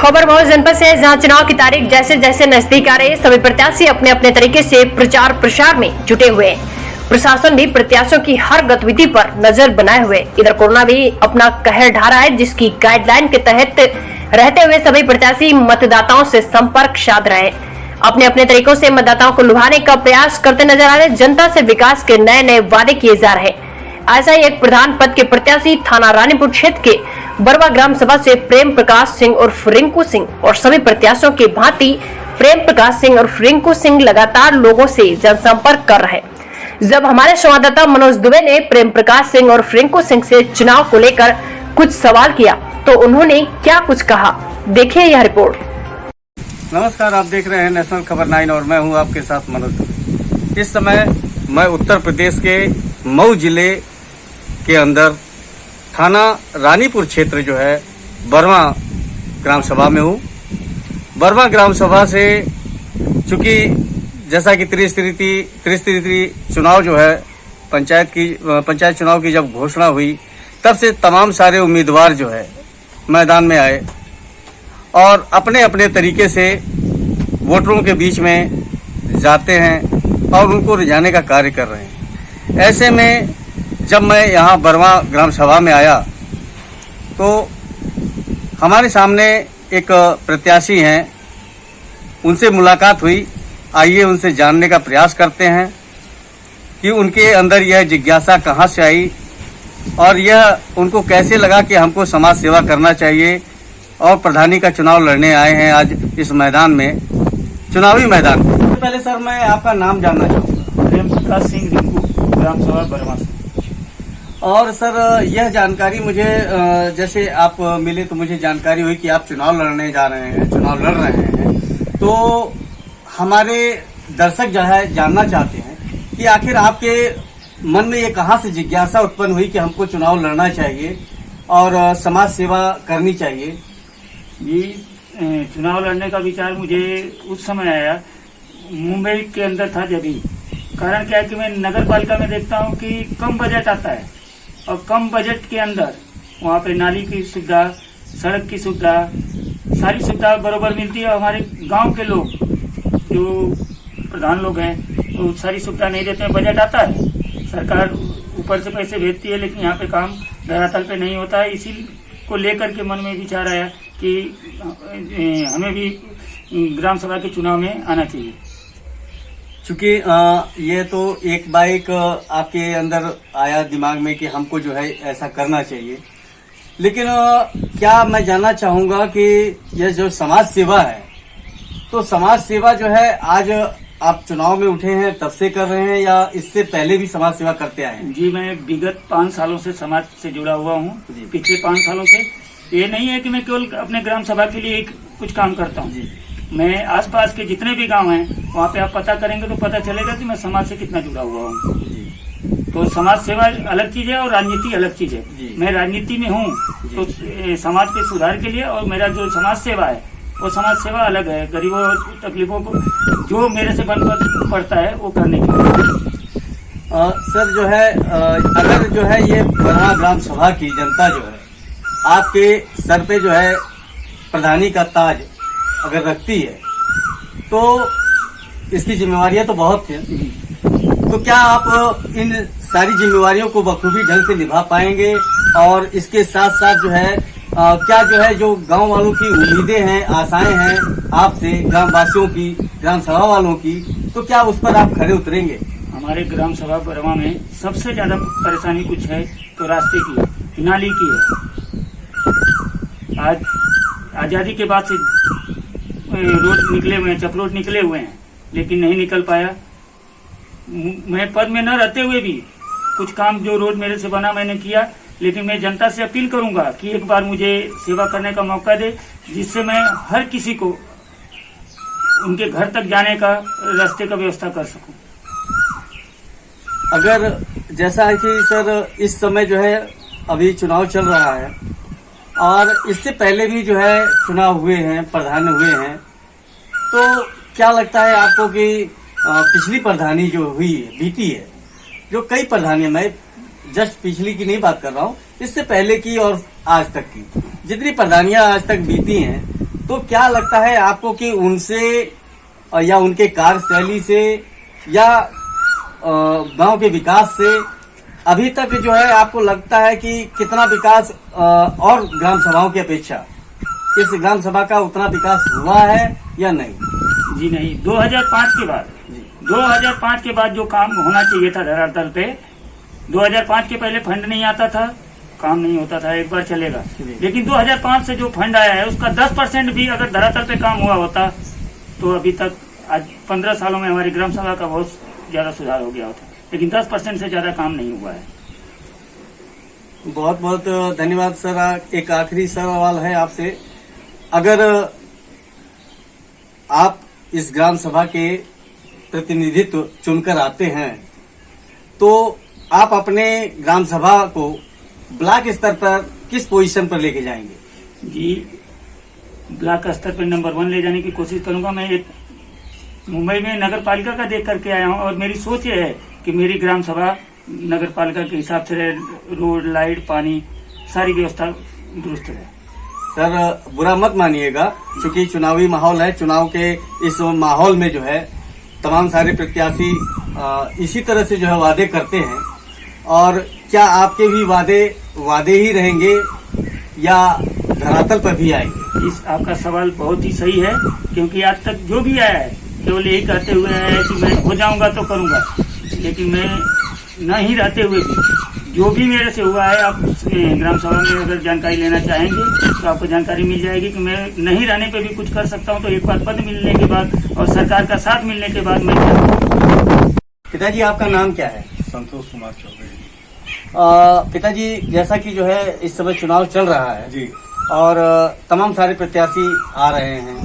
खबर मऊ जनपद से, जहां चुनाव की तारीख जैसे जैसे नजदीक आ रही है, सभी प्रत्याशी अपने अपने तरीके से प्रचार प्रसार में जुटे हुए हैं। प्रशासन भी प्रत्याशियों की हर गतिविधि पर नजर बनाए हुए। इधर कोरोना भी अपना कहर ढा रहा है, जिसकी गाइडलाइन के तहत रहते हुए सभी प्रत्याशी मतदाताओं से संपर्क साध रहे हैं। अपने अपने तरीकों से मतदाताओं को लुभाने का प्रयास करते नजर आ रहे। जनता से विकास के नए नए वादे किए जा रहे। ऐसा ही एक प्रधान पद के प्रत्याशी थाना रानीपुर क्षेत्र के बरवा ग्राम सभा से प्रेम प्रकाश सिंह उर्फ रिंकू सिंह और सभी प्रत्याशियों के भांति प्रेम प्रकाश सिंह उर्फ रिंकू सिंह लगातार लोगों से जनसंपर्क कर रहे। जब हमारे संवाददाता मनोज दुबे ने प्रेम प्रकाश सिंह और रिंकू सिंह से चुनाव को लेकर कुछ सवाल किया तो उन्होंने क्या कुछ कहा, देखिए यह रिपोर्ट। नमस्कार, आप देख रहे हैं नेशनल खबर 9 और मैं हूं आपके साथ मनोज दुबे। इस समय मैं उत्तर प्रदेश के मऊ जिले के अंदर थाना रानीपुर क्षेत्र जो है बरवा ग्राम सभा में हूँ। बरवा ग्राम सभा से चूंकि जैसा कि त्रिस्तरीय चुनाव जो है पंचायत चुनाव की जब घोषणा हुई तब से तमाम सारे उम्मीदवार जो है मैदान में आए और अपने अपने तरीके से वोटरों के बीच में जाते हैं और उनको रिझाने का कार्य कर रहे हैं। ऐसे में जब मैं यहाँ बरवा ग्राम सभा में आया तो हमारे सामने एक प्रत्याशी हैं, उनसे मुलाकात हुई। आइए उनसे जानने का प्रयास करते हैं कि उनके अंदर यह जिज्ञासा कहाँ से आई और यह उनको कैसे लगा कि हमको समाज सेवा करना चाहिए और प्रधानी का चुनाव लड़ने आए हैं आज इस मैदान में, चुनावी मैदान में। पहले सर मैं आपका नाम जानना चाहूँगा। प्रेम प्रकाश सिंह रिंकू, ग्राम सभा बरवा से। और सर यह जानकारी मुझे जैसे आप मिले तो मुझे जानकारी हुई कि आप चुनाव लड़ने जा रहे हैं, चुनाव लड़ रहे हैं, तो हमारे दर्शक जो है जानना चाहते हैं कि आखिर आपके मन में ये कहाँ से जिज्ञासा उत्पन्न हुई कि हमको चुनाव लड़ना चाहिए और समाज सेवा करनी चाहिए। ये चुनाव लड़ने का विचार मुझे उस समय आया, मुंबई के अंदर था जब ही। कारण क्या है कि मैं नगर पालिका में देखता हूँ कि कम बजट आता है और कम बजट के अंदर वहाँ पे नाली की सुविधा, सड़क की सुविधा, सारी सुविधा बराबर मिलती है। हमारे गांव के लोग जो प्रधान लोग हैं तो सारी सुविधा नहीं देते हैं। बजट आता है, सरकार ऊपर से पैसे भेजती है, लेकिन यहाँ पे काम धरातल पे नहीं होता है। इसी को लेकर के मन में विचार आया कि हमें भी ग्राम सभा के चुनाव में आना चाहिए। चूंकि ये तो एक बाइक आपके अंदर आया दिमाग में कि हमको जो है ऐसा करना चाहिए, लेकिन क्या मैं जानना चाहूंगा कि यह जो समाज सेवा है तो समाज सेवा जो है आज आप चुनाव में उठे हैं तब से कर रहे हैं या इससे पहले भी समाज सेवा करते आए हैं? जी, मैं विगत 5 सालों से समाज से जुड़ा हुआ हूँ। पिछले 5 सालों से ये नहीं है कि मैं केवल अपने ग्राम सभा के लिए कुछ काम करता हूँ। मैं आसपास के जितने भी गांव हैं वहाँ पे आप पता करेंगे तो पता चलेगा कि मैं समाज से कितना जुड़ा हुआ हूँ। तो समाज सेवा अलग चीज है और राजनीति अलग चीज है। मैं राजनीति में हूँ तो समाज के सुधार के लिए, और मेरा जो समाज सेवा है वो समाज सेवा अलग है। गरीबों और तकलीफों को जो मेरे से बन पड़ता है वो करने के लिए। सर जो है अगर जो है ये बरवा ग्राम सभा की जनता जो है आपके सर पे जो है प्रधानी का ताज अगर रखती है तो इसकी जिम्मेवारियां तो बहुत हैं, तो क्या आप इन सारी जिम्मेवारियों को बखूबी ढंग से निभा पाएंगे? और इसके साथ साथ जो है क्या जो है जो गांव वालों की उम्मीदें हैं, आशाएं हैं आपसे, ग्राम वासियों की, ग्राम सभा वालों की, तो क्या उस पर आप खड़े उतरेंगे? हमारे ग्राम सभा बरवा में सबसे ज्यादा परेशानी कुछ है तो रास्ते की, नाली की है। आज आजादी के बाद से रोड निकले हुए हैं, चपरोड निकले हुए हैं, लेकिन नहीं निकल पाया। मैं पद में न रहते हुए भी कुछ काम जो रोड मेरे से बना मैंने किया, लेकिन मैं जनता से अपील करूंगा कि एक बार मुझे सेवा करने का मौका दे, जिससे मैं हर किसी को उनके घर तक जाने का रास्ते का व्यवस्था कर सकूं। अगर जैसा है कि सर इस समय जो है अभी चुनाव चल रहा है और इससे पहले भी जो है चुनाव हुए हैं, प्रधान हुए हैं, तो क्या लगता है आपको कि पिछली प्रधानी जो हुई है, बीती है, जो कई प्रधानियां, मैं जस्ट पिछली की नहीं बात कर रहा हूँ, इससे पहले की और आज तक की जितनी प्रधानियां आज तक बीती हैं, तो क्या लगता है आपको कि उनसे या उनके कार्यशैली से या गांव के विकास से अभी तक जो है आपको लगता है कि कितना विकास और ग्राम सभाओं की अपेक्षा इस ग्राम सभा का उतना विकास हुआ है या नहीं? जी नहीं, 2005 के बाद जो काम होना चाहिए था धरातल पे, 2005 के पहले फंड नहीं आता था, काम नहीं होता था, एक बार चलेगा। लेकिन 2005 से जो फंड आया है उसका 10% भी अगर धरातल पे काम हुआ होता तो अभी तक आज 15 सालों में हमारी ग्राम सभा का बहुत ज्यादा सुधार हो गया होता। लेकिन 10% से ज्यादा काम नहीं हुआ है। बहुत बहुत धन्यवाद सर। एक आखिरी सवाल है आपसे, अगर आप इस ग्राम सभा के प्रतिनिधित्व चुनकर आते हैं तो आप अपने ग्राम सभा को ब्लॉक स्तर पर किस पोजीशन पर लेके जाएंगे? जी, ब्लॉक स्तर पर नंबर 1 ले जाने की कोशिश करूंगा। मैं एक मुंबई में नगर पालिका का देख करके आया हूं और मेरी सोच ये है कि मेरी ग्राम सभा नगर पालिका के हिसाब से रोड, लाइट, पानी, सारी व्यवस्था दुरुस्त है। सर बुरा मत मानिएगा, क्योंकि चुनावी माहौल है। चुनाव के इस माहौल में जो है तमाम सारे प्रत्याशी इसी तरह से जो है वादे करते हैं, और क्या आपके भी वादे ही रहेंगे या धरातल पर भी आएंगे? इस आपका सवाल बहुत ही सही है, क्योंकि आज तक जो भी आया है केवल यही कहते हुए आया है कि मैं हो जाऊंगा तो करूंगा। लेकिन मैं नहीं रहते हुए भी जो भी मेरे से हुआ है, आप ग्राम सभा में अगर जानकारी लेना चाहेंगे तो आपको जानकारी मिल जाएगी कि मैं नहीं रहने पे भी कुछ कर सकता हूं। तो एक बार पद मिलने के बाद और सरकार का साथ मिलने के बाद मैं पिताजी आपका नाम क्या है? संतोष कुमार चौधरी। पिताजी, जैसा कि जो है इस समय चुनाव चल रहा है जी, और तमाम सारे प्रत्याशी आ रहे हैं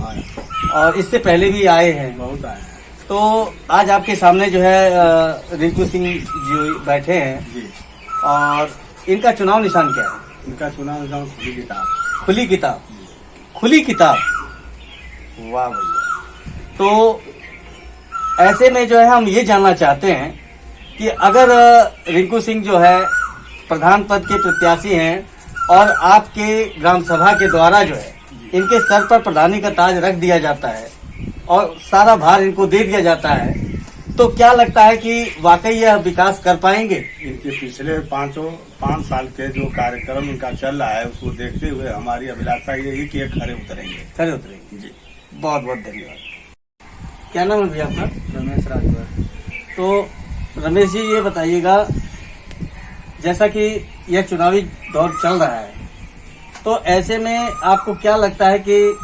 और इससे पहले भी आए हैं, बहुत आए हैं। तो आज आपके सामने जो है रिंकू सिंह जी बैठे हैं जी, और इनका चुनाव निशान क्या है? इनका चुनाव निशान खुली किताब। खुली किताब। खुली किताब, वाह भैया। तो ऐसे में जो है हम ये जानना चाहते हैं कि अगर रिंकू सिंह जो है प्रधान पद के प्रत्याशी हैं और आपके ग्राम सभा के द्वारा जो है इनके सर पर प्रधानी का ताज रख दिया जाता है और सारा भार इनको दे दिया जाता है, तो क्या लगता है कि वाकई यह विकास कर पाएंगे? इनके पिछले 5 साल के जो कार्यक्रम इनका चल रहा है उसको देखते हुए हमारी अभिलाषा यही कि ये खरे उतरेंगे। खरे उतरेंगे जी, बहुत बहुत धन्यवाद। क्या नाम है भैया आपका? रमेश राजभर। तो रमेश जी, ये बताइएगा, जैसा कि यह चुनावी दौर चल रहा है, तो ऐसे में आपको क्या लगता है कि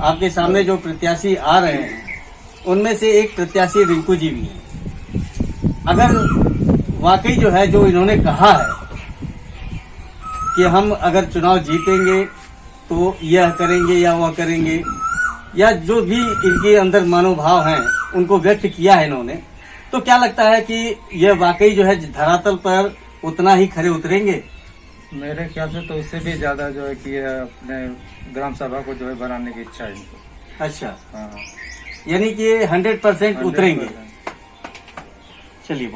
आपके सामने जो प्रत्याशी आ रहे हैं उनमें से एक प्रत्याशी रिंकू जी भी हैं, अगर वाकई जो है जो इन्होंने कहा है कि हम अगर चुनाव जीतेंगे तो यह करेंगे या वह करेंगे, या जो भी इनके अंदर मनोभाव हैं उनको व्यक्त किया है इन्होंने, तो क्या लगता है कि यह वाकई जो है धरातल पर उतना ही खरे उतरेंगे? मेरे ख्याल से तो इससे भी ज्यादा जो है कि अपने ग्राम सभा को जो है बनाने की इच्छा है इनको। अच्छा, हाँ, यानी कि 100% उतरेंगे। चलिए।